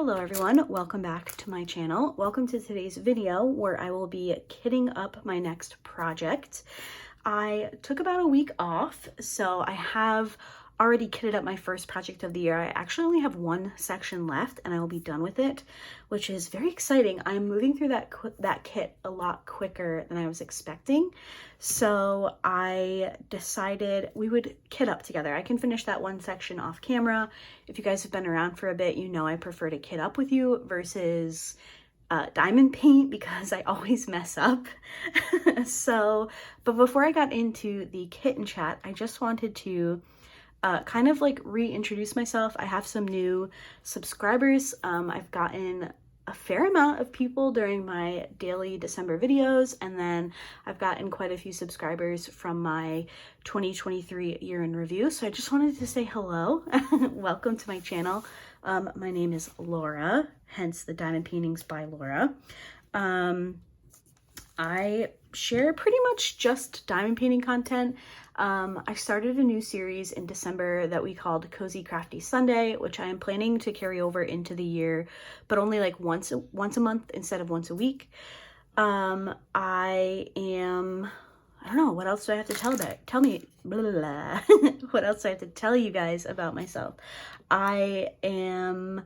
Hello everyone, welcome back to my channel. Welcome to today's video where I will be kitting up my next project. I took about a week off, so I have already kitted up my first project of the year. I actually only have one section left and I will be done with it, which is very exciting. I'm moving through that kit a lot quicker than I was expecting. So I decided we would kit up together. I can finish that one section off camera. If you guys have been around for a bit, you know I prefer to kit up with you versus diamond paint because I always mess up. But before I got into the kitten chat, I just wanted to kind of like reintroduce myself. I have some new subscribers. I've gotten a fair amount of people during my daily December videos, and then I've gotten quite a few subscribers from my 2023 year in review. So I just wanted to say hello. Welcome to my channel. My name is Laura, hence the Diamond Paintings by Laura. I share pretty much just diamond painting content. I started a new series in December that we called Cozy Crafty Sunday, which I am planning to carry over into the year, but only like once a month instead of once a week. I don't know, what else do I have to tell about? Tell me, blah, blah, blah. What else do I have to tell you guys about myself? I am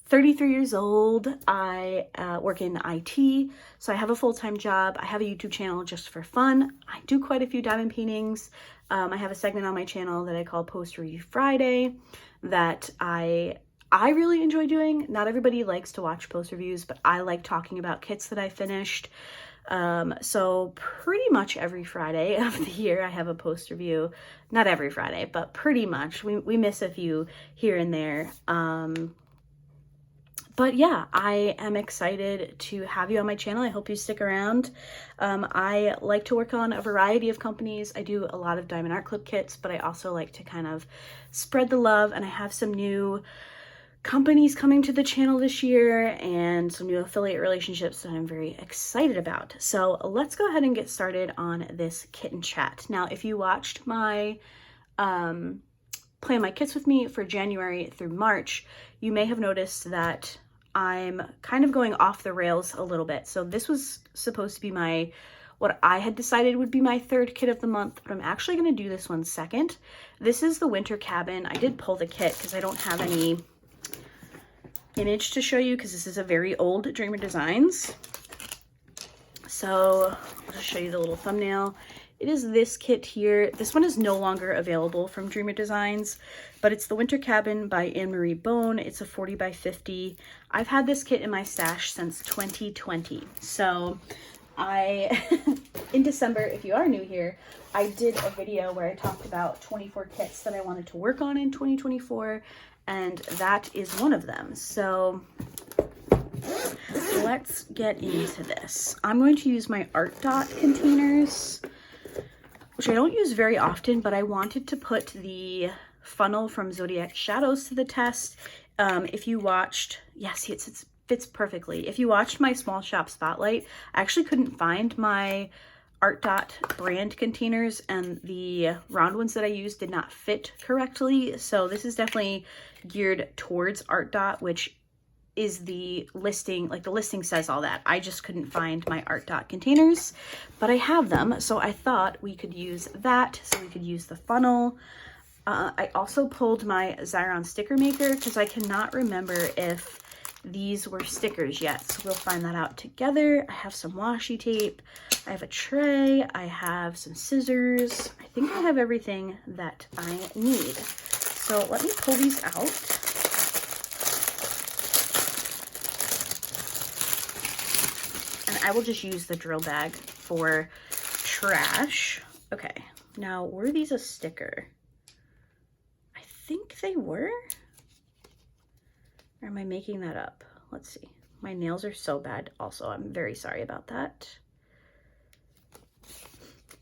33 years old. I work in IT, so I have a full-time job. I have a YouTube channel just for fun. I do quite a few diamond paintings. I have a segment on my channel that I call Post Review Friday that I really enjoy doing. Not everybody likes to watch post reviews, but I like talking about kits that I finished. So pretty much every Friday of the year I have a post review. Not every Friday, but pretty much. We miss a few here and there. But yeah, I am excited to have you on my channel. I hope you stick around. I like to work on a variety of companies. I do a lot of diamond art clip kits, but I also like to kind of spread the love, and I have some new companies coming to the channel this year and some new affiliate relationships that I'm very excited about. So let's go ahead and get started on this kitten chat. Now, if you watched my Plan My Kits with me for January through March, you may have noticed that I'm kind of going off the rails a little bit. So this was supposed to be what I had decided would be my third kit of the month, but I'm actually going to do this one second. This is the winter cabin. I did pull the kit because I don't have any image to show you because this is a very old Dreamer Designs. So I'll just show you the little thumbnail. It is this kit here. This one is no longer available from Dreamer Designs, but it's the Winter Cabin by Anne-Marie Bone. It's a 40 by 50. I've had this kit in my stash since 2020. So in December, if you are new here, I did a video where I talked about 24 kits that I wanted to work on in 2024, and that is one of them. So let's get into this. I'm going to use my Art Dot containers, which I don't use very often, but I wanted to put the funnel from Zodiac Shadows to the test. If you watched, yes, it fits perfectly. If you watched my small shop spotlight, I actually couldn't find my Art Dot brand containers, and the round ones that I used did not fit correctly. So this is definitely geared towards Art Dot, which is the listing, like the listing says all that. I just couldn't find my Art Dot containers, but I have them. So I thought we could use that. So we could use the funnel. I also pulled my Xyron sticker maker because I cannot remember if these were stickers yet. So we'll find that out together. I have some washi tape. I have a tray. I have some scissors. I think I have everything that I need. So let me pull these out. I will just use the drill bag for trash. Okay, now were these a sticker? I think they were. Or am I making that up? Let's see. My nails are so bad also. I'm very sorry about that.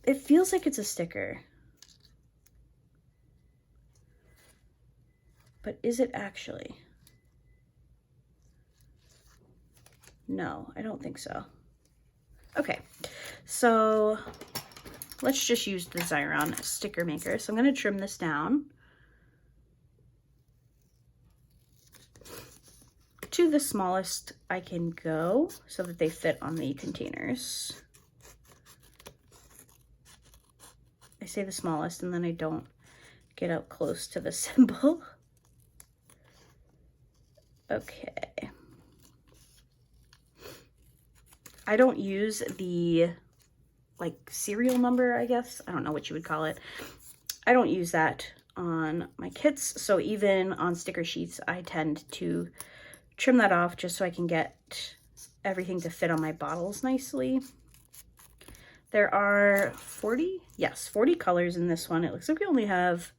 It feels like it's a sticker. But is it actually? No, I don't think so. Okay, so let's just use the Xyron sticker maker. So I'm going to trim this down to the smallest I can go so that they fit on the containers. I say the smallest and then I don't get up close to the symbol. Okay. I don't use the like serial number, I guess. I don't know what you would call it. I don't use that on my kits. So even on sticker sheets, I tend to trim that off just so I can get everything to fit on my bottles nicely. There are 40, yes, 40 colors in this one. It looks like we only have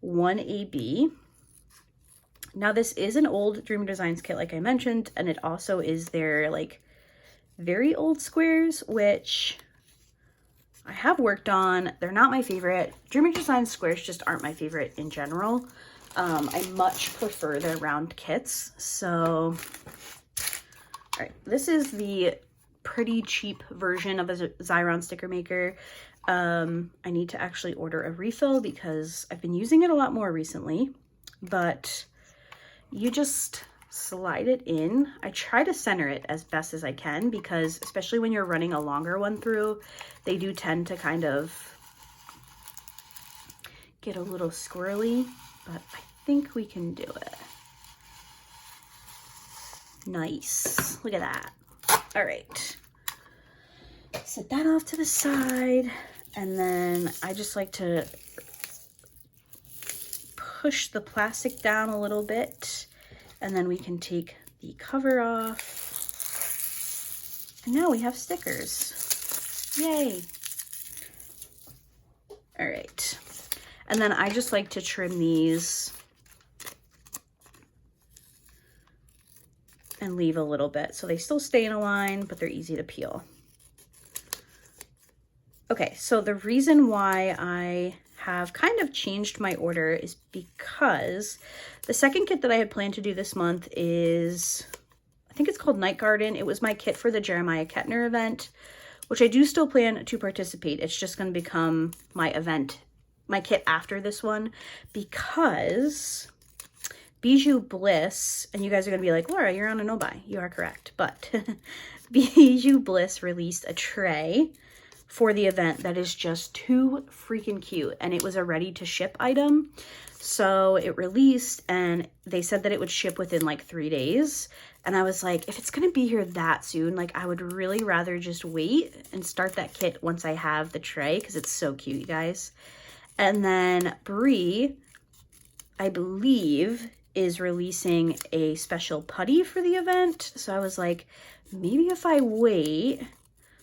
one AB. Now this is an old Dreamer Designs kit, like I mentioned, and it also is their like very old squares, which I have worked on. They're not my favorite. Dreamer Designs squares just aren't my favorite in general. I much prefer their round kits. So, all right, this is the pretty cheap version of a Xyron sticker maker. I need to actually order a refill because I've been using it a lot more recently, but you just slide it in. I try to center it as best as I can because especially when you're running a longer one through, they do tend to kind of get a little squirrely, but I think we can do it. Nice. Look at that. All right. Set that off to the side. And then I just like to push the plastic down a little bit. And then we can take the cover off. And now we have stickers. Yay. All right. And then I just like to trim these and leave a little bit so they still stay in a line, but they're easy to peel. Okay, so the reason why I have kind of changed my order is because the second kit that I had planned to do this month is, I think it's called Night Garden. It was my kit for the Jeremiah Kettner event, which I do still plan to participate. It's just going to become my event, my kit after this one, because Bijou Bliss, and you guys are going to be like, Laura, you're on a no-buy. You are correct. But Bijou Bliss released a tray for the event that is just too freaking cute. And it was a ready-to-ship item. So it released, and they said that it would ship within like 3 days. And I was like, if it's going to be here that soon, like I would really rather just wait and start that kit once I have the tray, because it's so cute, you guys. And then Brie, I believe, is releasing a special putty for the event. So I was like, maybe if I wait,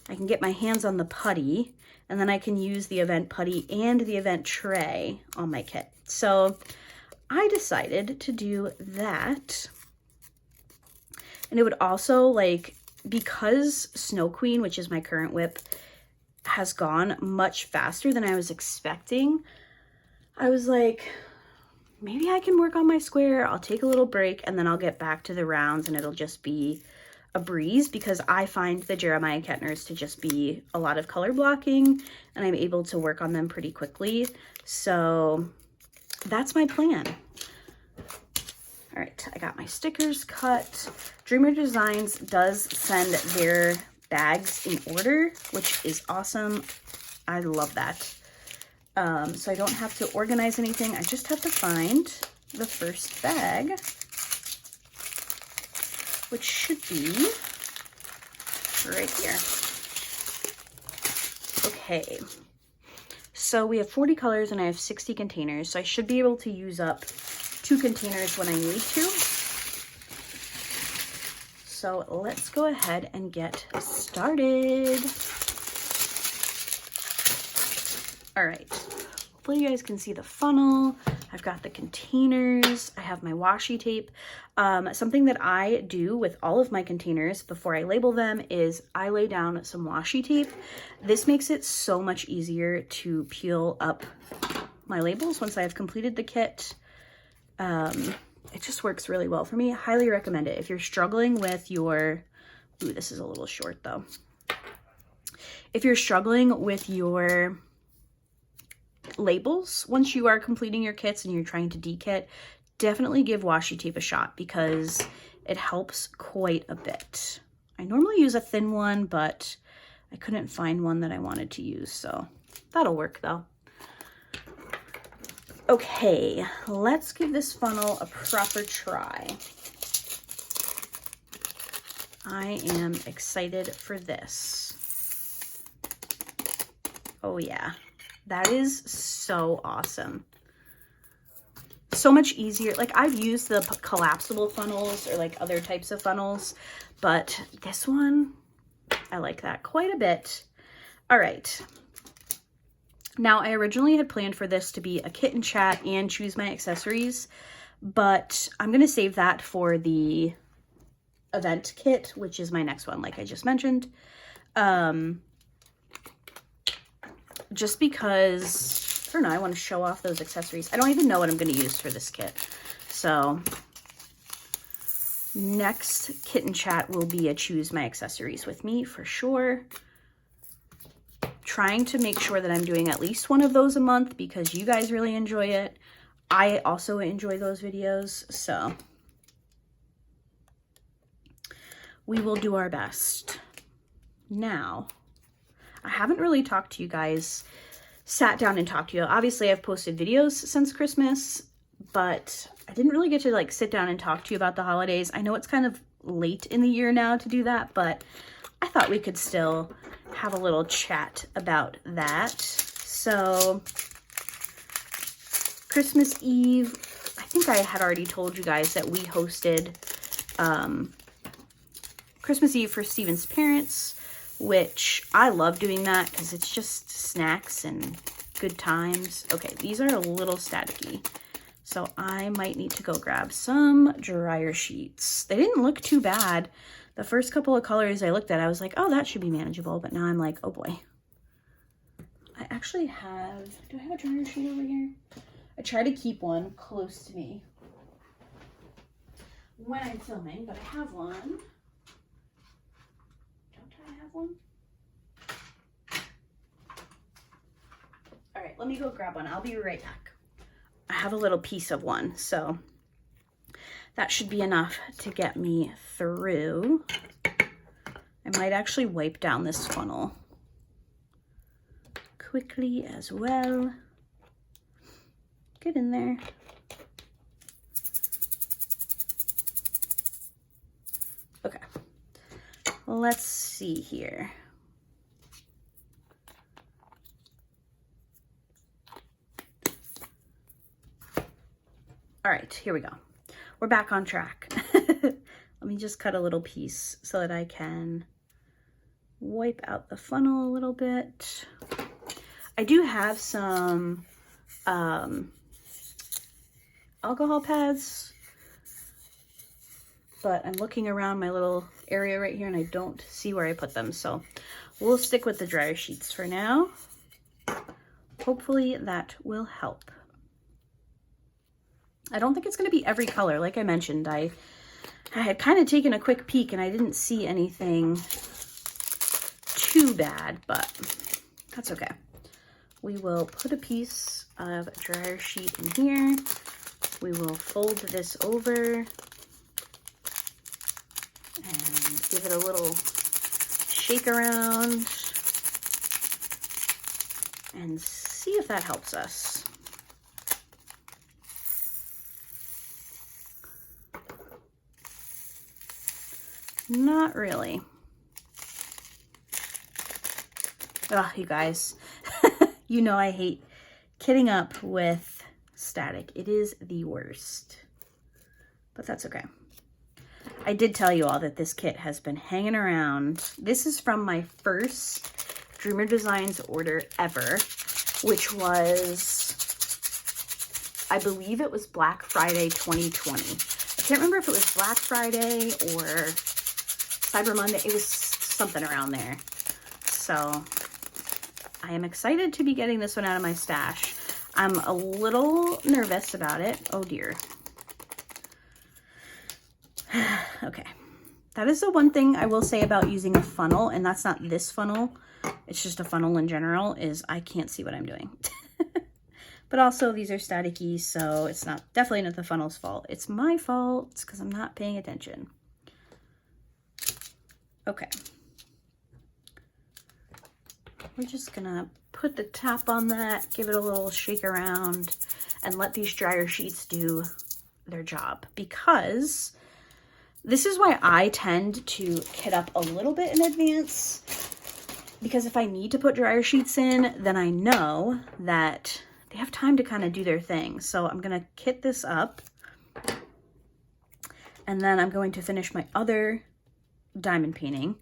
I can get my hands on the putty, and then I can use the event putty and the event tray on my kit. So I decided to do that. And it would also, like, because Snow Queen, which is my current whip, has gone much faster than I was expecting, I was like, maybe I can work on my square. I'll take a little break and then I'll get back to the rounds and it'll just be a breeze, because I find the Jeremiah Kettners to just be a lot of color blocking and I'm able to work on them pretty quickly. So that's my plan. All right, I got my stickers cut. Dreamer Designs does send their bags in order, which is awesome. I love that. So I don't have to organize anything. I just have to find the first bag, which should be right here. Okay, so we have 40 colors and I have 60 containers, so I should be able to use up 2 containers when I need to. So let's go ahead and get started. All right, hopefully you guys can see the funnel. I've got the containers. I have my washi tape. Something that I do with all of my containers before I label them is I lay down some washi tape. This makes it so much easier to peel up my labels once I have completed the kit. It just works really well for me. I highly recommend it. If you're struggling with your, ooh, this is a little short though. If you're struggling with your labels once you are completing your kits and you're trying to dekit, definitely give washi tape a shot, because it helps quite a bit. I normally use a thin one, but I couldn't find one that I wanted to use, so that'll work though. Okay, let's give this funnel a proper try. I am excited for this. Oh yeah, that is so awesome. So much easier. Like, I've used the collapsible funnels or like other types of funnels, but this one, I like that quite a bit. All right. Now, I originally had planned for this to be a kit and chat and choose my accessories, but I'm going to save that for the event kit, which is my next one, like I just mentioned. Just because, I don't know, I want to show off those accessories. I don't even know what I'm going to use for this kit. So next kit and chat will be a choose my accessories with me for sure. Trying to make sure that I'm doing at least one of those a month because you guys really enjoy it. I also enjoy those videos, so we will do our best. Now, I haven't really talked to you guys, sat down and talked to you. Obviously, I've posted videos since Christmas, but I didn't really get to like sit down and talk to you about the holidays. I know it's kind of late in the year now to do that, but I thought we could still have a little chat about that. So Christmas Eve, I think I had already told you guys that we hosted Christmas Eve for Steven's parents, which I love doing that because it's just snacks and good times. Okay, these are a little staticky, so I might need to go grab some dryer sheets. They didn't look too bad. The first couple of colors I looked at, I was like, oh, that should be manageable. But now I'm like, oh boy. I actually have, do I have a dryer sheet over here? I try to keep one close to me when I'm filming, but I have one. Don't I have one? All right, let me go grab one. I'll be right back. I have a little piece of one, so that should be enough to get me through. I might actually wipe down this funnel quickly as well. Get in there. Okay, let's see here. All right, here we go. We're back on track. Let me just cut a little piece so that I can wipe out the funnel a little bit. I do have some alcohol pads, but I'm looking around my little area right here and I don't see where I put them. So we'll stick with the dryer sheets for now. Hopefully that will help. I don't think it's going to be every color. Like I mentioned, I had kind of taken a quick peek and I didn't see anything too bad, but that's okay. We will put a piece of dryer sheet in here. We will fold this over and give it a little shake around and see if that helps us. Not really. Oh, you guys, you know I hate kitting up with static. It is the worst, but that's okay. I did tell you all that this kit has been hanging around. This is from my first Dreamer Designs order ever, which was, I believe it was Black Friday 2020. I can't remember if it was Black Friday or Cyber Monday. It was something around there. So I am excited to be getting this one out of my stash. I'm a little nervous about it. Oh dear. Okay. That is the one thing I will say about using a funnel, and that's not this funnel. It's just a funnel in general, is I can't see what I'm doing. But also these are staticky, so it's definitely not the funnel's fault. It's my fault because I'm not paying attention. Okay. We're just gonna put the top on that, give it a little shake around, and let these dryer sheets do their job, because this is why I tend to kit up a little bit in advance, because if I need to put dryer sheets in, then I know that they have time to kind of do their thing. So I'm gonna kit this up, and then I'm going to finish my other diamond painting.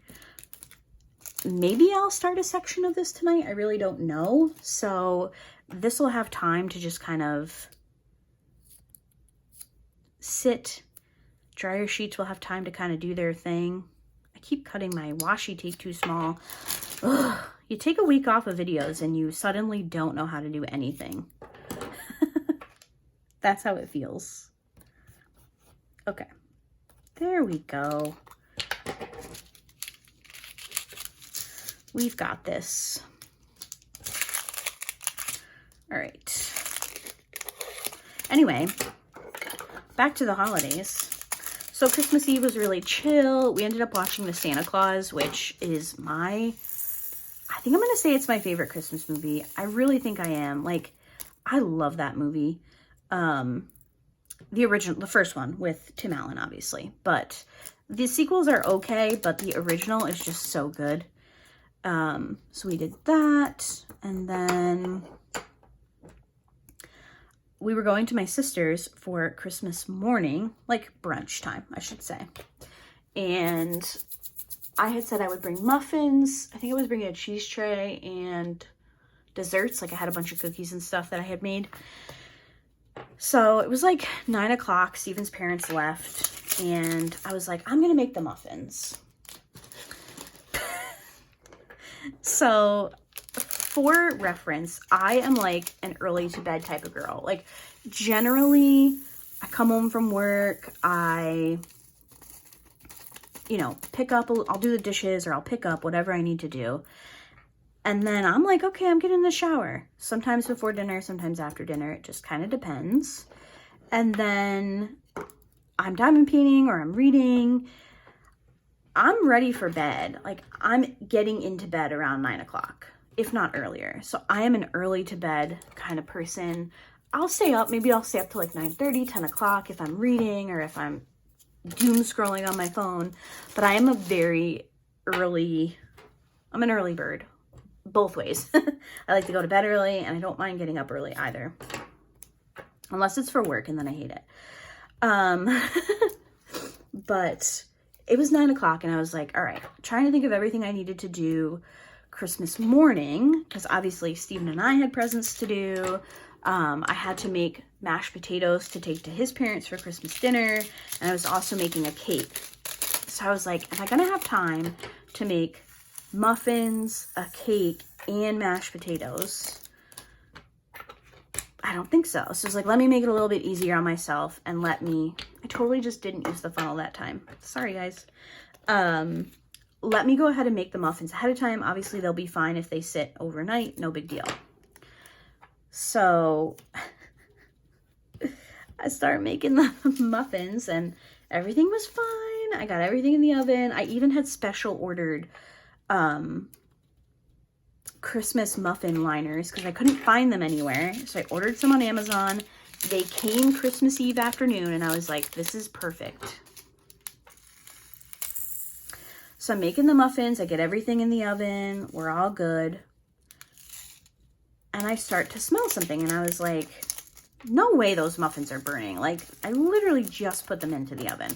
Maybe I'll start a section of this tonight. I really don't know. So this will have time to just kind of sit. Dryer sheets will have time to kind of do their thing. I keep cutting my washi tape too small. Ugh. You take a week off of videos and you suddenly don't know how to do anything. That's how it feels. Okay. There we go. We've got this. All right. Anyway, back to the holidays. So Christmas Eve was really chill. We ended up watching The Santa Claus, which is I think I'm going to say it's my favorite Christmas movie. I really think I am. Like, I love that movie. The original, the first one with Tim Allen, obviously. But the sequels are okay, but the original is just so good. So we did that, and then we were going to my sister's for Christmas morning, like brunch time, I should say. And I had said I would bring muffins. I think I was bringing a cheese tray and desserts. Like I had a bunch of cookies and stuff that I had made. So it was like 9 o'clock. Steven's parents left, and I was like, I'm going to make the muffins. So for reference, I am like an early to bed type of girl. Like generally I come home from work, I, you know, I'll do the dishes, or I'll pick up whatever I need to do. And then I'm like, okay, I'm getting in the shower. Sometimes before dinner, sometimes after dinner. It just kind of depends. And then I'm diamond painting or I'm reading. I'm ready for bed. Like I'm getting into bed around 9 o'clock, if not earlier. So I am an early to bed kind of person. I'll stay up. Maybe I'll stay up to like 9:30, 10 o'clock if I'm reading or if I'm doom scrolling on my phone. But I am I'm an early bird, both ways. I like to go to bed early, and I don't mind getting up early either. Unless it's for work, and then I hate it. But it was 9 o'clock, and I was like, all right, trying to think of everything I needed to do Christmas morning, because obviously Steven and I had presents to do. I had to make mashed potatoes to take to his parents for Christmas dinner, and I was also making a cake. So I was like, am I going to have time to make muffins, a cake, and mashed potatoes? I don't think so. So I was like, let me make it a little bit easier on myself, and I totally just didn't use the funnel that time. Sorry, guys. Let me go ahead and make the muffins ahead of time. Obviously, they'll be fine if they sit overnight. No big deal. So I started making the muffins, and everything was fine. I got everything in the oven. I even had special ordered Christmas muffin liners because I couldn't find them anywhere. So I ordered some on Amazon. They came Christmas Eve afternoon, and I was like, this is perfect. So I'm making the muffins. I get everything in the oven. We're all good. And I start to smell something, and I was like, no way those muffins are burning. Like, I literally just put them into the oven.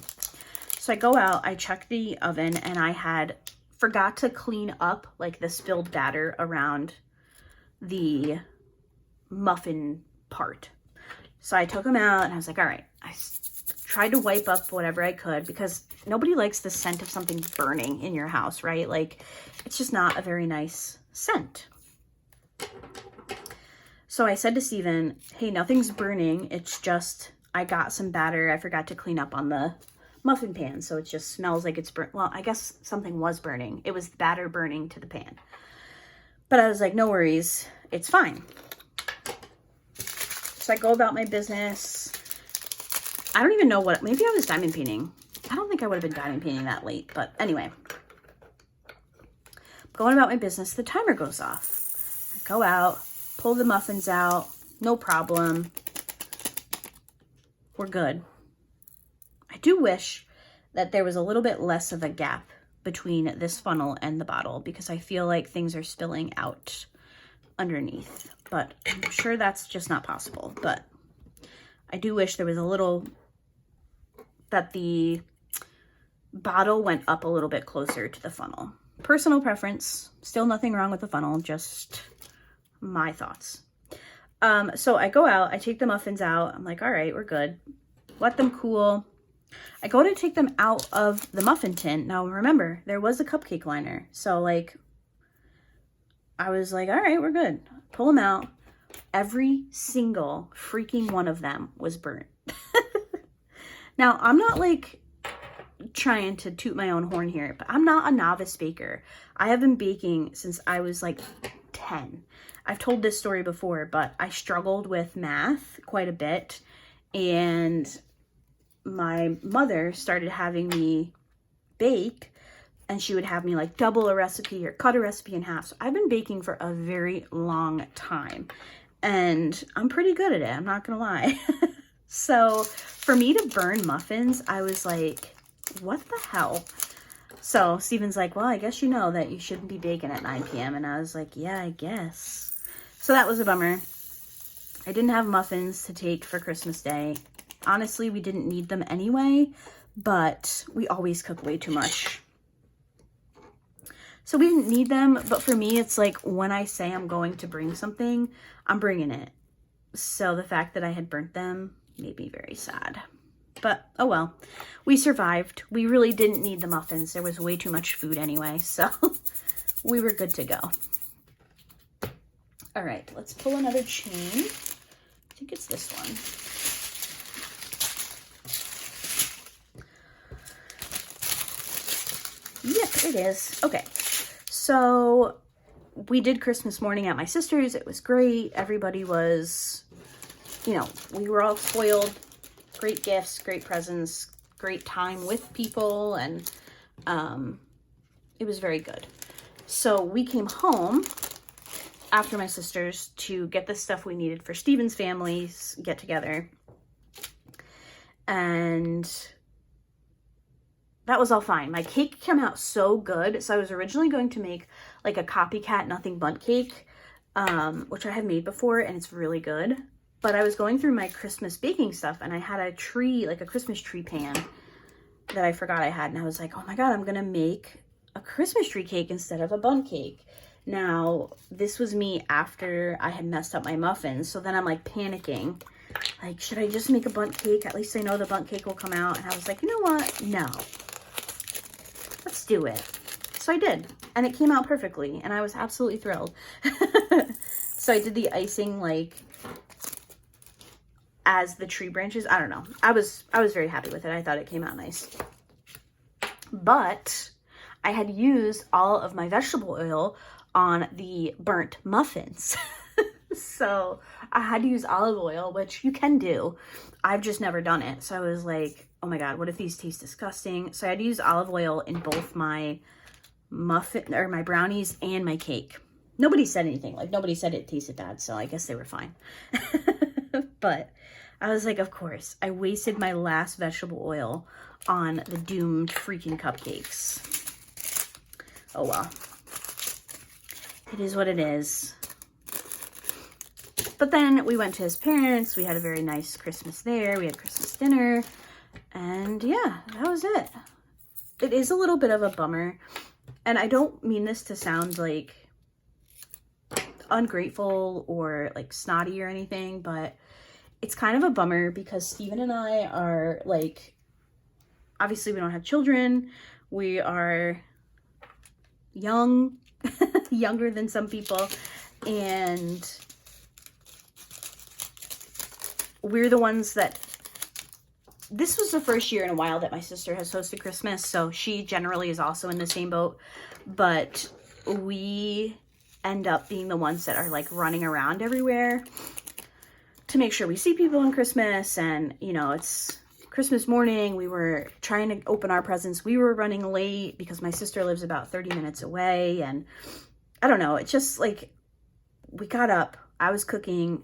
So I go out, I check the oven, and I had forgot to clean up like the spilled batter around the muffin part. So I took them out, and I was like, all right, I tried to wipe up whatever I could, because nobody likes the scent of something burning in your house, right? Like, it's just not a very nice scent. So I said to Steven, hey, nothing's burning. It's just, I got some batter I forgot to clean up on the muffin pan. So it just smells like it's burnt. Well, I guess something was burning. It was batter burning to the pan. But I was like, no worries. It's fine. So I go about my business. I don't even know what, maybe I was diamond painting. I don't think I would have been diamond painting that late, but anyway. Going about my business, the timer goes off. I go out, pull the muffins out, no problem. We're good. I do wish that there was a little bit less of a gap between this funnel and the bottle because I feel like things are spilling out underneath, but I'm sure that's just not possible. But I do wish there was a little, that the bottle went up a little bit closer to the funnel. Personal preference, still nothing wrong with the funnel, just my thoughts. So I go out, I take the muffins out. I'm like, all right, we're good. Let them cool. I go to take them out of the muffin tin. Now remember, there was a cupcake liner. So like, I was like, all right, we're good. Pull them out. Every single freaking one of them was burnt. Now, I'm not like trying to toot my own horn here, but I'm not a novice baker. I have been baking since I was like 10. I've told this story before, but I struggled with math quite a bit, and my mother started having me bake, and she would have me like double a recipe or cut a recipe in half. So I've been baking for a very long time, and I'm pretty good at it, I'm not gonna lie. So for me to burn muffins, I was like, what the hell? So Steven's like, well, I guess you know that you shouldn't be baking at 9 p.m. And I was like, yeah, I guess. So that was a bummer. I didn't have muffins to take for Christmas Day. Honestly, we didn't need them anyway, but we always cook way too much. So we didn't need them, but for me, it's like when I say I'm going to bring something, I'm bringing it. So the fact that I had burnt them made me very sad. But oh well, we survived. We really didn't need the muffins. There was way too much food anyway, so we were good to go. All right, let's pull another chain. I think it's this one. Yep, it is. Okay, so we did Christmas morning at my sister's. It was great. Everybody was, you know, we were all spoiled. Great gifts, great presents, great time with people, and it was very good. So we came home after my sister's to get the stuff we needed for Steven's family's get together, and that was all fine. My cake came out so good. So I was originally going to make like a copycat nothing bundt cake, which I have made before, and it's really good. But I was going through my Christmas baking stuff, and I had a tree, like a Christmas tree pan that I forgot I had. And I was like, oh my God, I'm going to make a Christmas tree cake instead of a bundt cake. Now, this was me after I had messed up my muffins. So then I'm like panicking. Like, should I just make a bundt cake? At least I know the bundt cake will come out. And I was like, you know what? No. Let's do it. So I did. And it came out perfectly. And I was absolutely thrilled. So I did the icing like as the tree branches. I don't know. I was very happy with it. I thought it came out nice. But I had used all of my vegetable oil on the burnt muffins. So I had to use olive oil, which you can do. I've just never done it. So I was like, oh my God, what if these taste disgusting? So I had to use olive oil in both my muffin or my brownies and my cake. Nobody said anything. Like nobody said it tasted bad. So I guess they were fine. But I was like, of course, I wasted my last vegetable oil on the doomed freaking cupcakes. Oh well. It is what it is. But then we went to his parents. We had a very nice Christmas there. We had Christmas dinner. And yeah, that was it. It is a little bit of a bummer. And I don't mean this to sound like ungrateful or like snotty or anything, but it's kind of a bummer because Steven and I are like, obviously we don't have children. We are young, younger than some people. And we're the ones that, this was the first year in a while that my sister has hosted Christmas. So she generally is also in the same boat, but we end up being the ones that are like running around everywhere to make sure we see people on Christmas. And, you know, it's Christmas morning. We were trying to open our presents. We were running late because my sister lives about 30 minutes away. And I don't know, it's just like, we got up, I was cooking,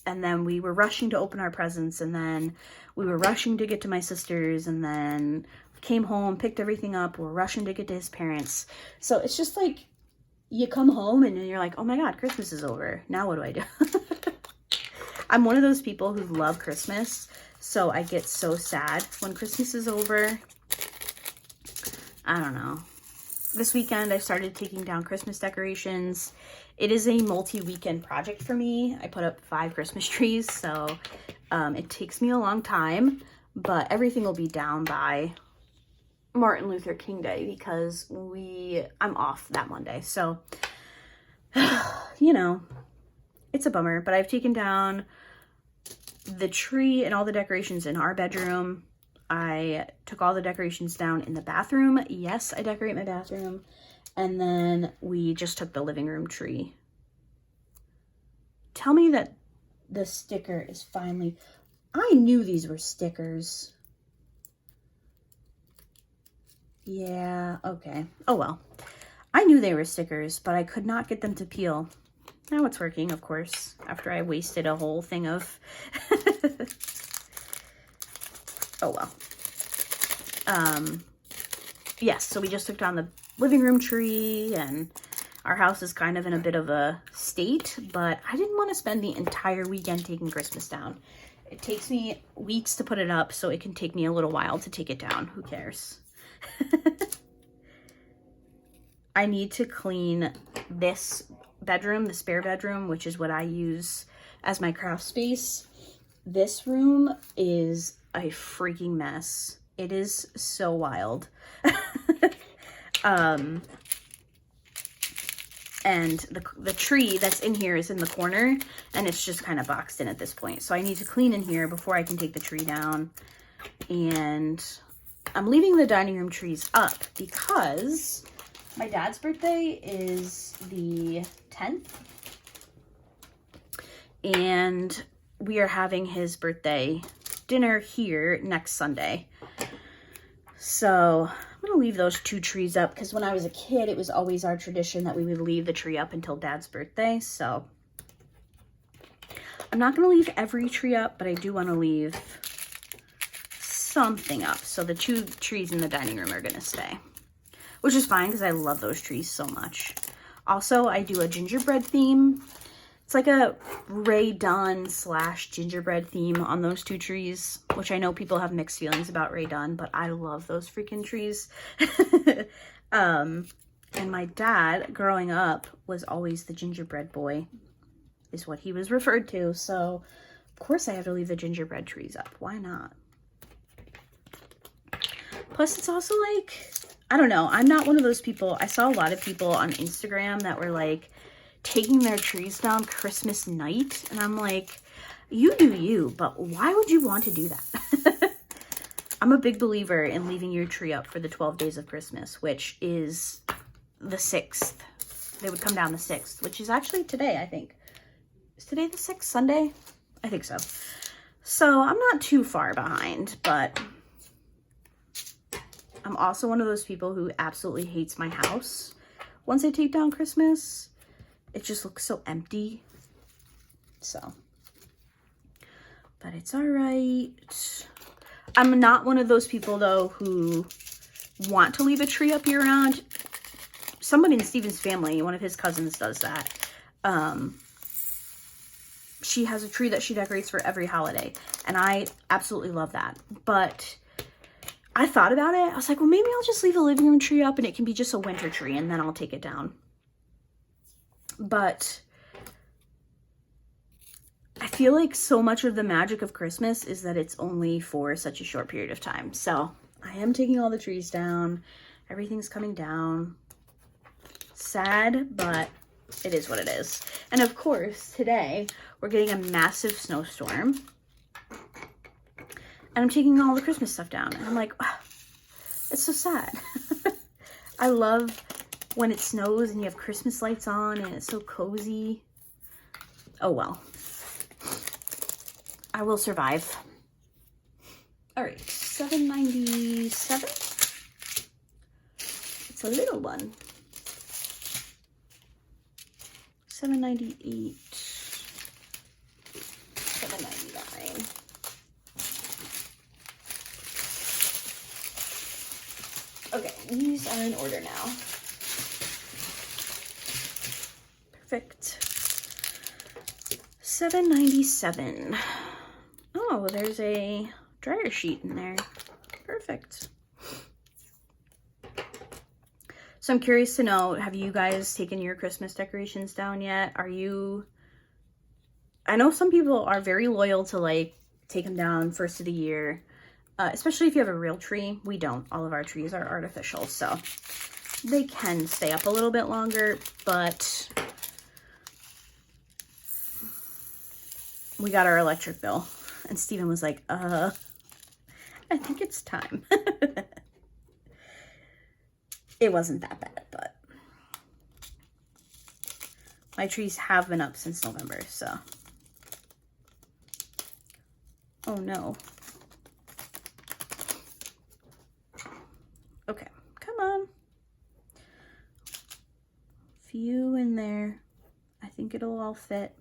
and then we were rushing to open our presents, and then we were rushing to get to my sister's, and then came home, picked everything up, we're rushing to get to his parents. So it's just like, you come home and you're like, oh my God, Christmas is over. Now what do I do? I'm one of those people who love Christmas, so I get so sad when Christmas is over. I don't know. This weekend, I started taking down Christmas decorations. It is a multi-weekend project for me. I put up 5 Christmas trees, so it takes me a long time, but everything will be down by Martin Luther King Day because I'm off that Monday. So, you know, it's a bummer, but I've taken down the tree and all the decorations in our bedroom. I took all the decorations down in the bathroom. Yes, I decorate my bathroom. And then we just took the living room tree. Tell me that the sticker is finally... I knew these were stickers. Yeah, okay. Oh well. I knew they were stickers, but I could not get them to peel. Now it's working, of course, after I wasted a whole thing of... Oh well. Yes, so we just took down the living room tree, and our house is kind of in a bit of a state, but I didn't want to spend the entire weekend taking Christmas down. It takes me weeks to put it up, so it can take me a little while to take it down. Who cares? I need to clean this bedroom, the spare bedroom, which is what I use as my craft space. This room is a freaking mess. It is so wild. And the tree that's in here is in the corner, and it's just kind of boxed in at this point. So I need to clean in here before I can take the tree down. And I'm leaving the dining room trees up because my dad's birthday is the 10th. And we are having his birthday dinner here next Sunday. So I'm going to leave those 2 trees up because when I was a kid, it was always our tradition that we would leave the tree up until Dad's birthday. So I'm not going to leave every tree up, but I do want to leave something up. So the 2 trees in the dining room are going to stay, which is fine because I love those trees so much. Also, I do a gingerbread theme. It's like a Ray Dunn / gingerbread theme on those 2 trees, which I know people have mixed feelings about Ray Dunn, but I love those freaking trees. And my dad, growing up, was always the gingerbread boy, is what he was referred to. So, of course, I have to leave the gingerbread trees up. Why not? Plus, it's also like, I don't know. I'm not one of those people. I saw a lot of people on Instagram that were like, taking their trees down Christmas night, and I'm like, you do you, but why would you want to do that? I'm a big believer in leaving your tree up for the 12 days of Christmas, which is the 6th. They would come down the 6th, which is actually today, I think. Is today the 6th? Sunday? I think so. So I'm not too far behind, but I'm also one of those people who absolutely hates my house once I take down Christmas. It just looks so empty. So, but it's all right. I'm not one of those people, though, who want to leave a tree up year round. Somebody in Steven's family, one of his cousins, does that. She has a tree that she decorates for every holiday, and I absolutely love that. But I thought about it. I was like, well, maybe I'll just leave a living room tree up, and it can be just a winter tree, and then I'll take it down. But I feel like so much of the magic of Christmas is that it's only for such a short period of time. So I am taking all the trees down. Everything's coming down. Sad, but it is what it is. And of course, today we're getting a massive snowstorm. And I'm taking all the Christmas stuff down. And I'm like, oh, it's so sad. I love when it snows and you have Christmas lights on and it's so cozy. Oh well. I will survive. All right, $7.97. It's a little one. $7.98. $7.99. Okay, these are in order now. Perfect. $7.97. Oh, there's a dryer sheet in there. Perfect. So I'm curious to know, have you guys taken your Christmas decorations down yet? I know some people are very loyal to like take them down first of the year, especially if you have a real tree. We don't. All of our trees are artificial, so they can stay up a little bit longer, but we got our electric bill and Steven was like, I think it's time. It wasn't that bad, but my trees have been up since November, so. Oh no. Okay, come on. Few in there. I think it'll all fit.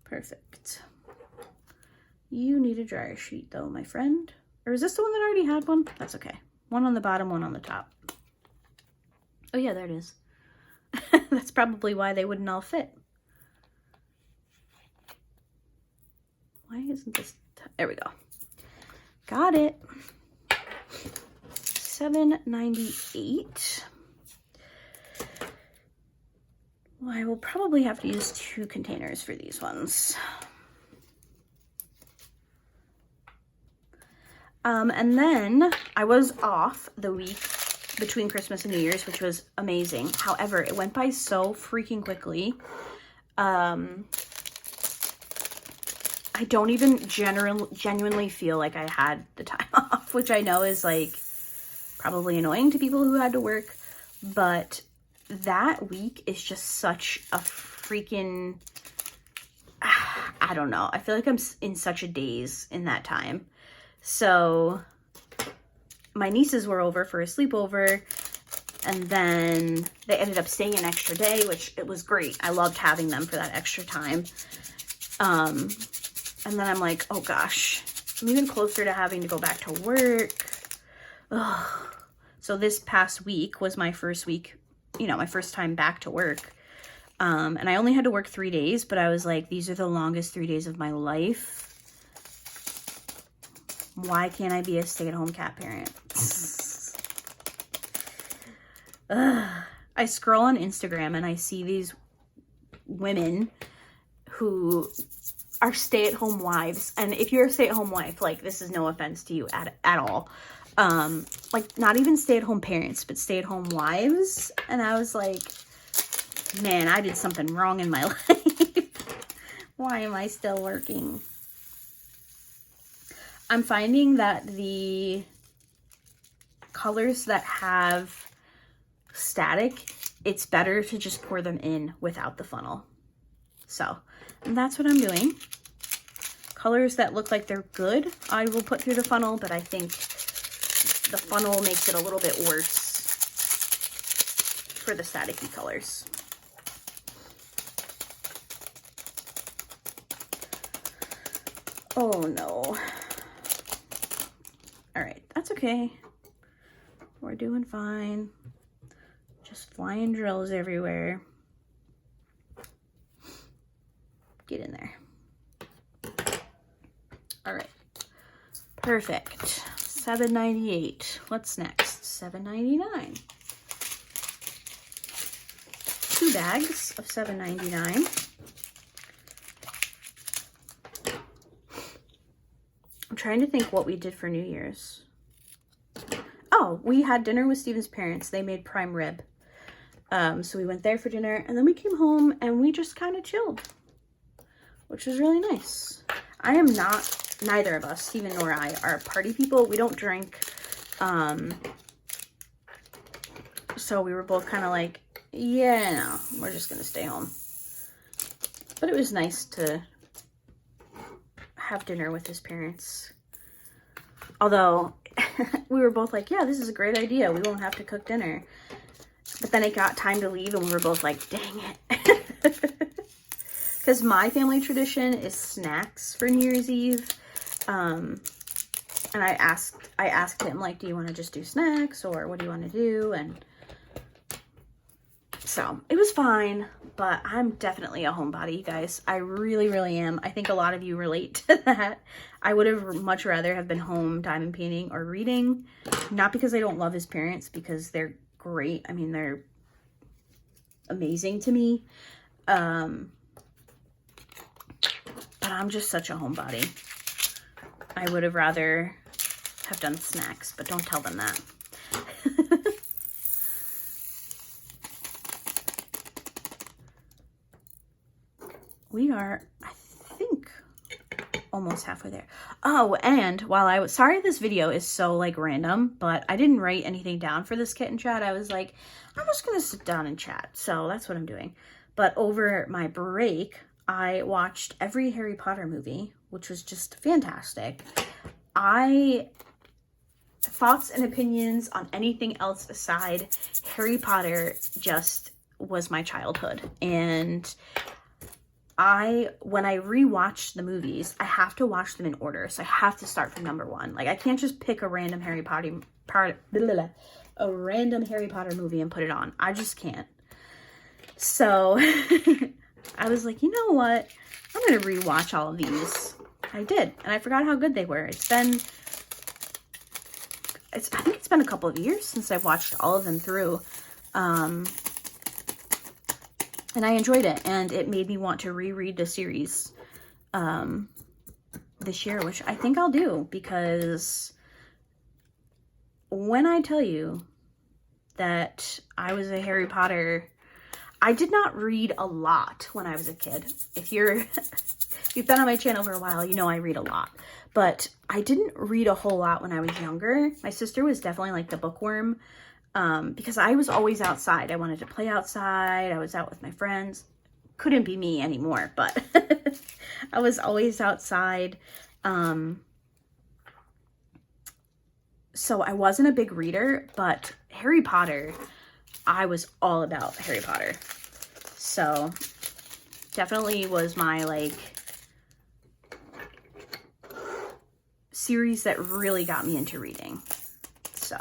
Perfect. You need a dryer sheet though, my friend. Or is this the one that already had one? That's okay. One on the bottom, one on the top. Oh yeah, there it is. That's probably why they wouldn't all fit. Why isn't this? There we go. Got it. $7.98. Well, I will probably have to use 2 containers for these ones. And then I was off the week between Christmas and New Year's, which was amazing. However, it went by so freaking quickly. I don't even genuinely feel like I had the time off, which I know is like probably annoying to people who had to work, but that week is just such a freaking, I don't know. I feel like I'm in such a daze in that time. So my nieces were over for a sleepover, and then they ended up staying an extra day, which it was great. I loved having them for that extra time. And then I'm like, oh gosh, I'm even closer to having to go back to work. Ugh. So this past week was my first week, you know, my first time back to work. And I only had to work 3 days, but I was like, these are the longest 3 days of my life. Why can't I be a stay-at-home cat parent? I scroll on Instagram and I see these women who are stay-at-home wives. And if you're a stay-at-home wife, like, this is no offense to you at all. Like, not even stay-at-home parents, but stay-at-home wives. And I was like, man, I did something wrong in my life. Why am I still working? I'm finding that the colors that have static, it's better to just pour them in without the funnel. So that's what I'm doing. Colors that look like they're good, I will put through the funnel, but I think the funnel makes it a little bit worse for the staticky colors. Oh no. All right, that's okay. We're doing fine. Just flying drills everywhere. Get in there. All right, perfect. $7.98. What's next? $7.99. 2 bags of $7.99. I'm trying to think what we did for New Year's. Oh, we had dinner with Steven's parents. They made prime rib. So we went there for dinner, and then we came home and we just kind of chilled, which was really nice. I am not, neither of us, Steven nor I, are party people. We don't drink. So we were both kind of like, yeah, no, we're just going to stay home. But it was nice to have dinner with his parents. Although we were both like, yeah, this is a great idea. We won't have to cook dinner. But then it got time to leave and we were both like, dang it. Because my family tradition is snacks for New Year's Eve. And I asked him, like, do you want to just do snacks or what do you want to do? And so it was fine, but I'm definitely a homebody, you guys. I really, really am. I think a lot of you relate to that. I would have much rather have been home diamond painting or reading. Not because I don't love his parents, because they're great. I mean, they're amazing to me. But I'm just such a homebody. I would have rather have done snacks, but don't tell them that. We are, I think, almost halfway there. Oh, and while I was, sorry this video is so like random, but I didn't write anything down for this kitten chat. I was like, I'm just gonna sit down and chat. So that's what I'm doing. But over my break, I watched every Harry Potter movie, which was just fantastic. Thoughts and opinions on anything else aside, Harry Potter just was my childhood. And when I rewatch the movies, I have to watch them in order. So I have to start from number one. Like, I can't just pick a random Harry Potter movie and put it on. I just can't. So I was like, you know what? I'm going to rewatch all of these. I did. And I forgot how good they were. I think it's been a couple of years since I've watched all of them through. And I enjoyed it, and it made me want to reread the series this year, which I think I'll do, because when I tell you that I was a Harry Potter, I did not read a lot when I was a kid. If you've been on my channel for a while, you know I read a lot. But I didn't read a whole lot when I was younger. My sister was definitely like the bookworm. Because I was always outside. I wanted to play outside. I was out with my friends. Couldn't be me anymore, but I was always outside. So I wasn't a big reader, but Harry Potter, I was all about Harry Potter. So definitely was my like series that really got me into reading. So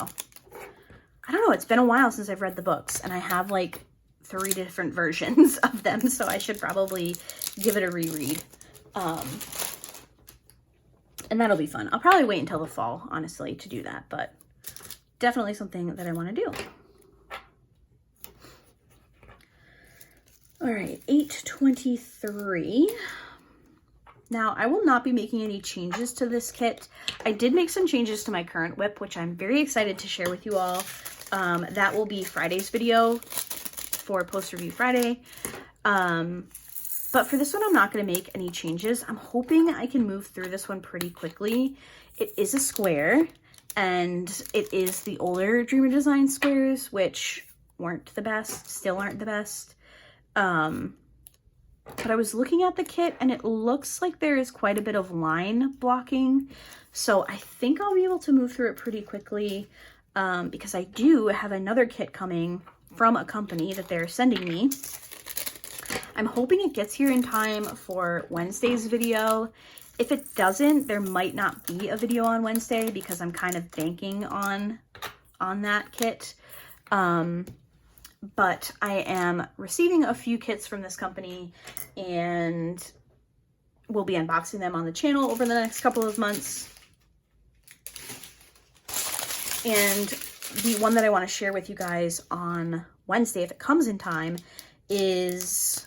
I don't know, it's been a while since I've read the books, and I have like 3 different versions of them, so I should probably give it a reread. And that'll be fun. I'll probably wait until the fall, honestly, to do that, but definitely something that I want to do. All right, 8:23. Now, I will not be making any changes to this kit. I did make some changes to my current whip, which I'm very excited to share with you all. That will be Friday's video for Post Review Friday. But for this one, I'm not going to make any changes. I'm hoping I can move through this one pretty quickly. It is a square, and it is the older DreamerDesigns squares, which weren't the best, still aren't the best. But I was looking at the kit, and it looks like there is quite a bit of line blocking. So I think I'll be able to move through it pretty quickly, because I do have another kit coming from a company that they're sending me. I'm hoping it gets here in time for Wednesday's video. If it doesn't, there might not be a video on Wednesday, because I'm kind of banking on that kit. But I am receiving a few kits from this company, and we'll be unboxing them on the channel over the next couple of months. And the one that I want to share with you guys on Wednesday, if it comes in time, is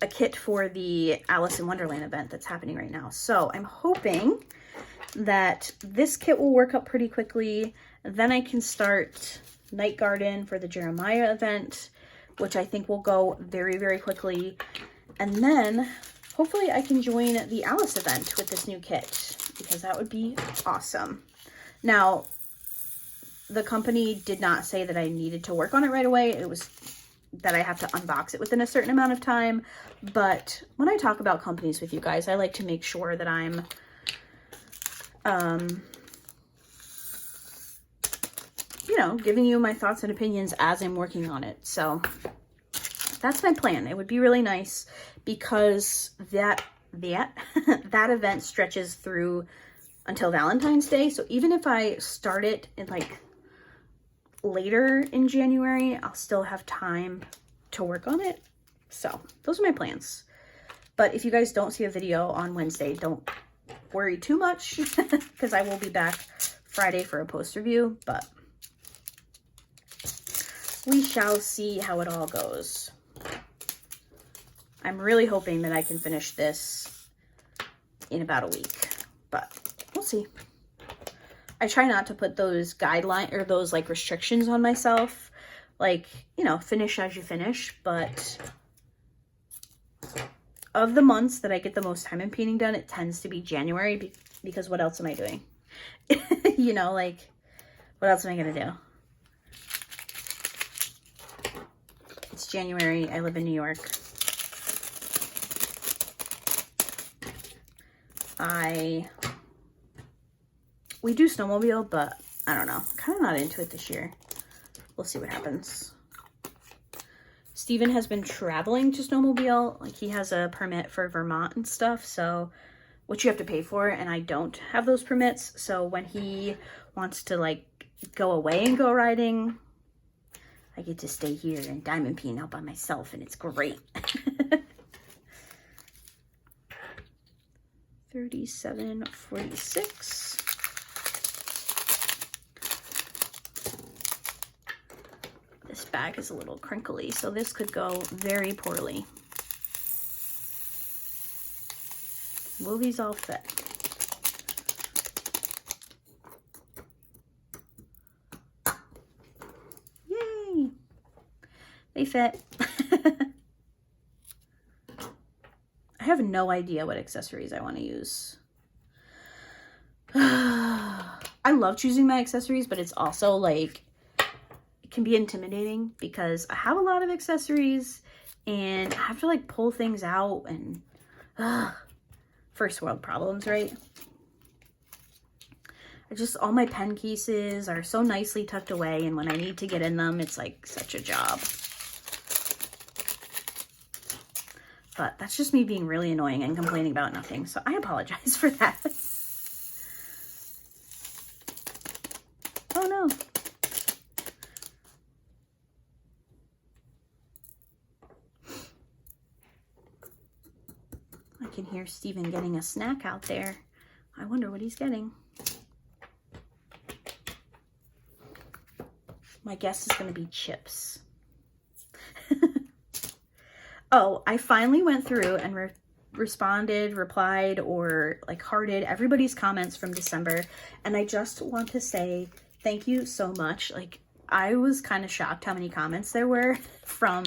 a kit for the Alice in Wonderland event that's happening right now. So I'm hoping that this kit will work up pretty quickly. Then I can start Night Garden for the Jeremiah event, which I think will go very, very quickly. And then hopefully I can join the Alice event with this new kit, because that would be awesome. Now, the company did not say that I needed to work on it right away. It was that I have to unbox it within a certain amount of time. But when I talk about companies with you guys, I like to make sure that I'm you know, giving you my thoughts and opinions as I'm working on it. So that's my plan. It would be really nice because that event stretches through until Valentine's Day. So even if I start it in like later in January, I'll still have time to work on it. So those are my plans. But if you guys don't see a video on Wednesday, don't worry too much because I will be back Friday for a post review, but we shall see how it all goes. I'm really hoping that I can finish this in about a week, but we'll see. I try not to put those guidelines or those like restrictions on myself, like, you know, finish as you finish, but of the months that I get the most time in painting done, it tends to be January because what else am I doing? You know, like, what else am I gonna do? It's January, I live in New York. We do snowmobile, but I don't know. Kind of not into it this year. We'll see what happens. Steven has been traveling to snowmobile. Like, he has a permit for Vermont and stuff, so, which you have to pay for, and I don't have those permits. So when he wants to like go away and go riding, I get to stay here and diamond paint out by myself, and it's great. 37.46. This bag is a little crinkly, so this could go very poorly. Will these all fit? Yay! They fit. I have no idea what accessories I want to use. I love choosing my accessories, but it's also like, it can be intimidating because I have a lot of accessories and I have to like pull things out and first world problems, right? All my pen cases are so nicely tucked away, and when I need to get in them, it's like such a job. But that's just me being really annoying and complaining about nothing, so I apologize for that. Oh no. I can hear Steven getting a snack out there. I wonder what he's getting. My guess is going to be chips. Oh, I finally went through and replied, or like hearted everybody's comments from December. And I just want to say thank you so much. Like, I was kind of shocked how many comments there were from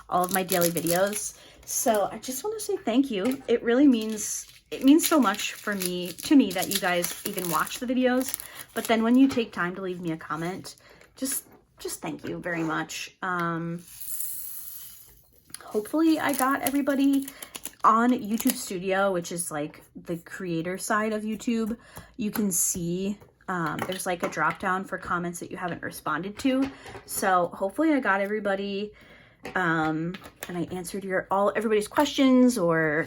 all of my daily videos. So I just want to say thank you. It really means, it means so much to me that you guys even watch the videos. But then when you take time to leave me a comment, just thank you very much. Hopefully I got everybody on YouTube Studio, which is like the creator side of YouTube. You can see there's like a drop down for comments that you haven't responded to. So hopefully I got everybody and I answered everybody's questions, or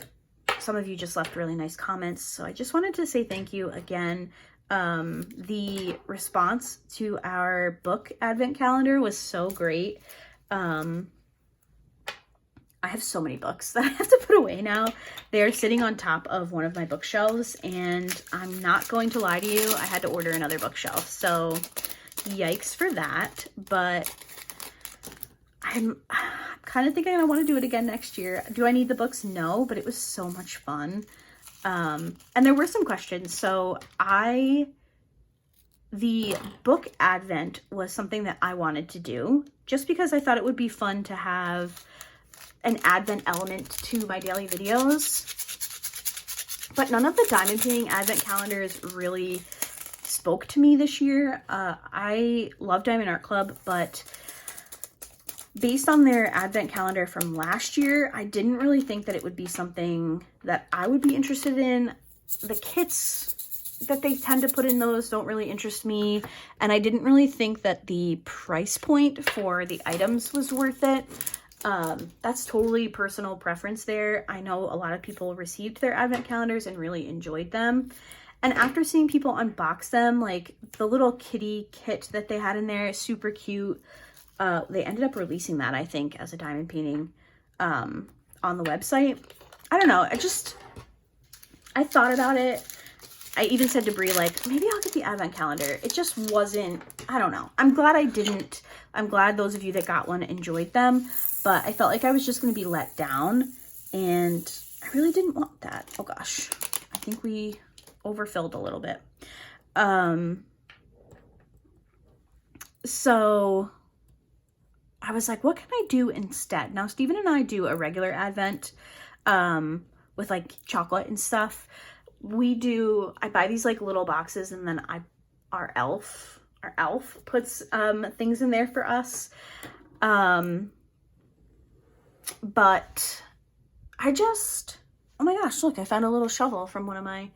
some of you just left really nice comments. So I just wanted to say thank you again. The response to our book advent calendar was so great. I have so many books that I have to put away now. They're sitting on top of one of my bookshelves, and I'm not going to lie to you, I had to order another bookshelf. So yikes for that, but I'm kind of thinking I want to do it again next year. Do I need the books? No, but it was so much fun. And there were some questions. So the book advent was something that I wanted to do just because I thought it would be fun to have an advent element to my daily videos. But none of the diamond painting advent calendars really spoke to me this year. I love Diamond Art Club, but based on their advent calendar from last year, I didn't really think that it would be something that I would be interested in. The kits that they tend to put in those don't really interest me, and I didn't really think that the price point for the items was worth it. That's totally personal preference there. I know a lot of people received their advent calendars and really enjoyed them. And after seeing people unbox them, like the little kitty kit that they had in there is super cute. They ended up releasing that, I think, as a diamond painting on the website. I don't know. I thought about it. I even said to Brie, like, maybe I'll get the advent calendar. It just wasn't, I don't know. I'm glad I didn't. I'm glad those of you that got one enjoyed them. But I felt like I was just going to be let down. And I really didn't want that. Oh, gosh. I think we overfilled a little bit. So I was like, what can I do instead? Now, Steven and I do a regular advent with like chocolate and stuff. I buy these like little boxes, and then our elf puts things in there for us. But oh my gosh, look, I found a little shovel from one of my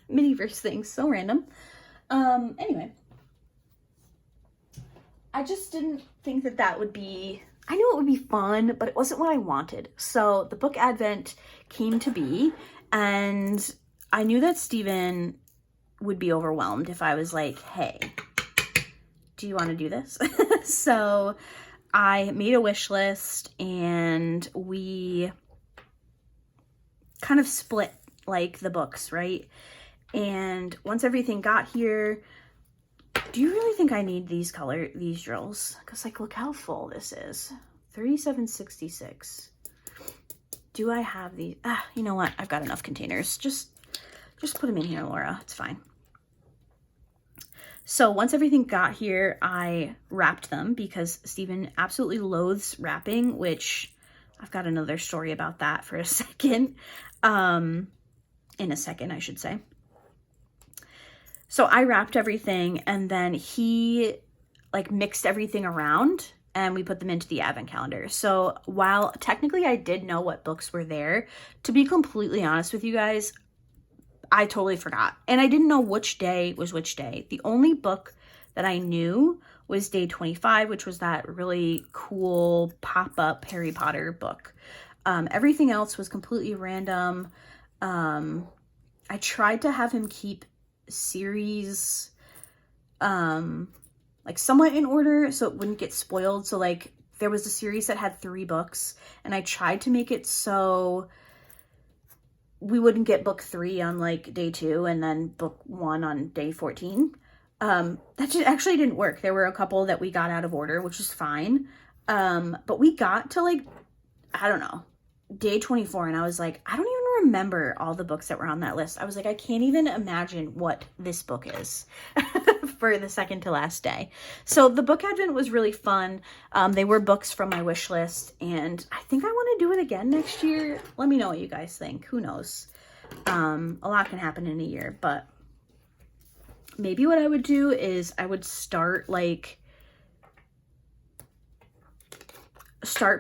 Miniverse things. So random. Anyway. I just didn't think that would be, I knew it would be fun, but it wasn't what I wanted. So the book advent came to be, and I knew that Steven would be overwhelmed if I was like, hey, do you want to do this? So I made a wish list, and we kind of split like the books, right? And once everything got here, do you really think I need these drills? Because, like, look how full this is. 37.66. Do I have these? You know what? I've got enough containers. Just put them in here, Laura. It's fine. So once everything got here, I wrapped them because Steven absolutely loathes wrapping, which I've got another story about that for a second. In a second, I should say. So I wrapped everything, and then he like mixed everything around, and we put them into the advent calendar. So while technically I did know what books were there, to be completely honest with you guys, I totally forgot. And I didn't know which day was which day. The only book that I knew was day 25, which was that really cool pop-up Harry Potter book. Everything else was completely random. I tried to have him keep series like somewhat in order so it wouldn't get spoiled. So like there was a series that had 3 books, and I tried to make it so we wouldn't get book 3 on like day 2 and then book 1 on day 14. That actually didn't work. There were a couple that we got out of order, which is fine. But we got to like, I don't know, day 24, and I was like, I don't even remember all the books that were on that list. I was like, I can't even imagine what this book is for the second to last day. So the book advent was really fun. They were books from my wish list, and I think I want to do it again next year. Let me know what you guys think. Who knows? A lot can happen in a year, but maybe what I would do is I would start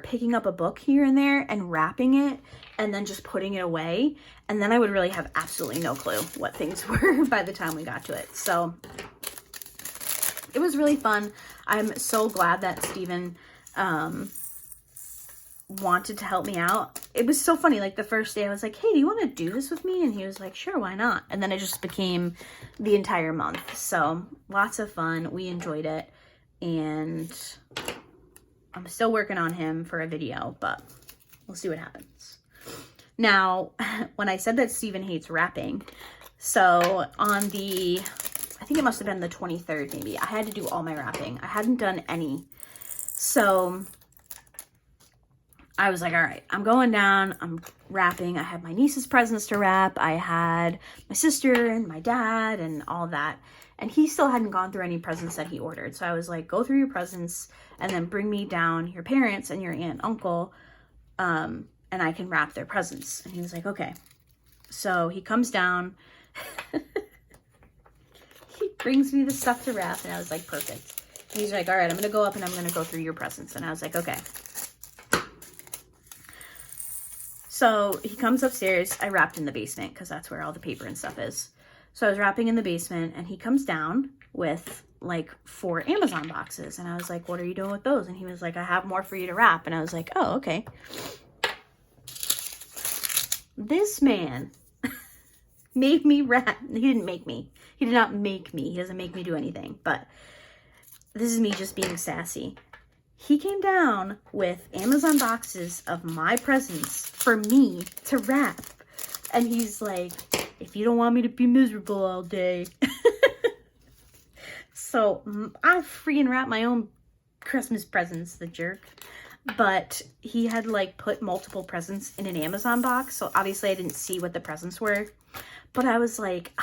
picking up a book here and there and wrapping it and then just putting it away. And then I would really have absolutely no clue what things were by the time we got to it. So it was really fun. I'm so glad that Steven wanted to help me out. It was so funny. Like the first day I was like, hey, do you want to do this with me? And he was like, sure, why not? And then it just became the entire month. So lots of fun. We enjoyed it. And I'm still working on him for a video, but we'll see what happens. Now, when I said that Steven hates wrapping, so on the, I think it must have been the 23rd maybe, I had to do all my wrapping. I hadn't done any. So I was like, all right, I'm going down, I'm wrapping. I had my niece's presents to wrap. I had my sister and my dad and all that. And he still hadn't gone through any presents that he ordered. So I was like, go through your presents and then bring me down your parents and your aunt and uncle, and I can wrap their presents. And he was like, okay. So he comes down. brings me the stuff to wrap, and I was like, perfect. And he's like, all right, I'm gonna go up and I'm gonna go through your presents. And I was like, okay. So he comes upstairs. I wrapped in the basement because that's where all the paper and stuff is. So I was wrapping in the basement, and he comes down with like 4 Amazon boxes. And I was like, what are you doing with those? And he was like, I have more for you to wrap. And I was like, oh, okay. This man made me wrap. He didn't make me. He did not make me. He doesn't make me do anything. But this is me just being sassy. He came down with Amazon boxes of my presents for me to wrap. And he's like, if you don't want me to be miserable all day. So I freaking wrapped my own Christmas presents, the jerk. But he had like put multiple presents in an Amazon box. So obviously I didn't see what the presents were. But I was like,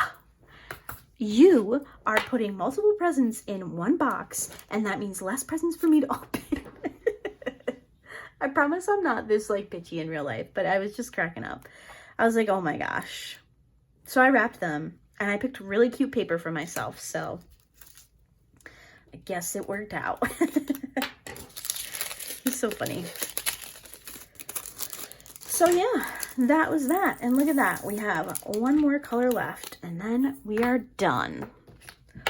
you are putting multiple presents in one box, and that means less presents for me to open. I promise I'm not this like bitchy in real life, but I was just cracking up. I was like, oh my gosh. So I wrapped them, and I picked really cute paper for myself, so I guess it worked out. He's so funny. So yeah, that was that. And look at that. We have one more color left, and then we are done.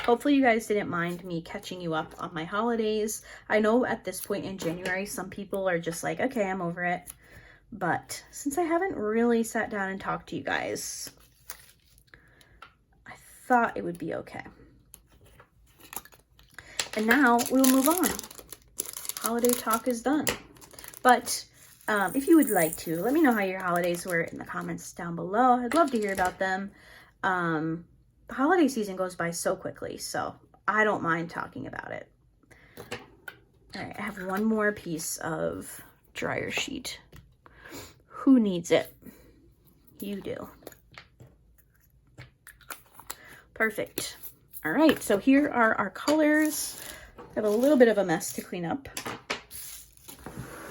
Hopefully you guys didn't mind me catching you up on my holidays. I know at this point in January, some people are just like, okay, I'm over it. But since I haven't really sat down and talked to you guys, I thought it would be okay. And now we'll move on. Holiday talk is done. But if you would like to, let me know how your holidays were in the comments down below. I'd love to hear about them. The holiday season goes by so quickly, so I don't mind talking about it. All right, I have one more piece of dryer sheet. Who needs it? You do. Perfect. All right, so here are our colors. I have a little bit of a mess to clean up.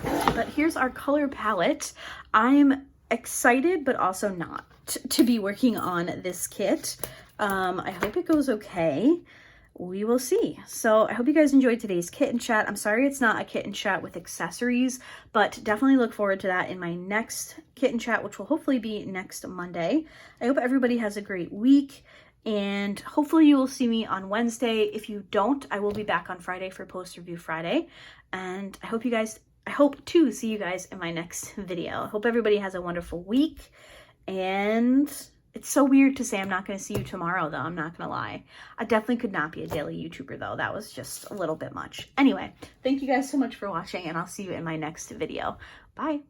But here's our color palette. I'm excited, but also not, to be working on this kit. I hope it goes okay. We will see. So I hope you guys enjoyed today's kit and chat. I'm sorry it's not a kit and chat with accessories, but definitely look forward to that in my next kit and chat, which will hopefully be next Monday. I hope everybody has a great week, and hopefully you will see me on Wednesday. If you don't, I will be back on Friday for Post Review Friday. And I hope to see you guys in my next video. I hope everybody has a wonderful week, and it's so weird to say I'm not going to see you tomorrow, though. I'm not going to lie. I definitely could not be a daily YouTuber, though. That was just a little bit much. Anyway, thank you guys so much for watching, and I'll see you in my next video. Bye.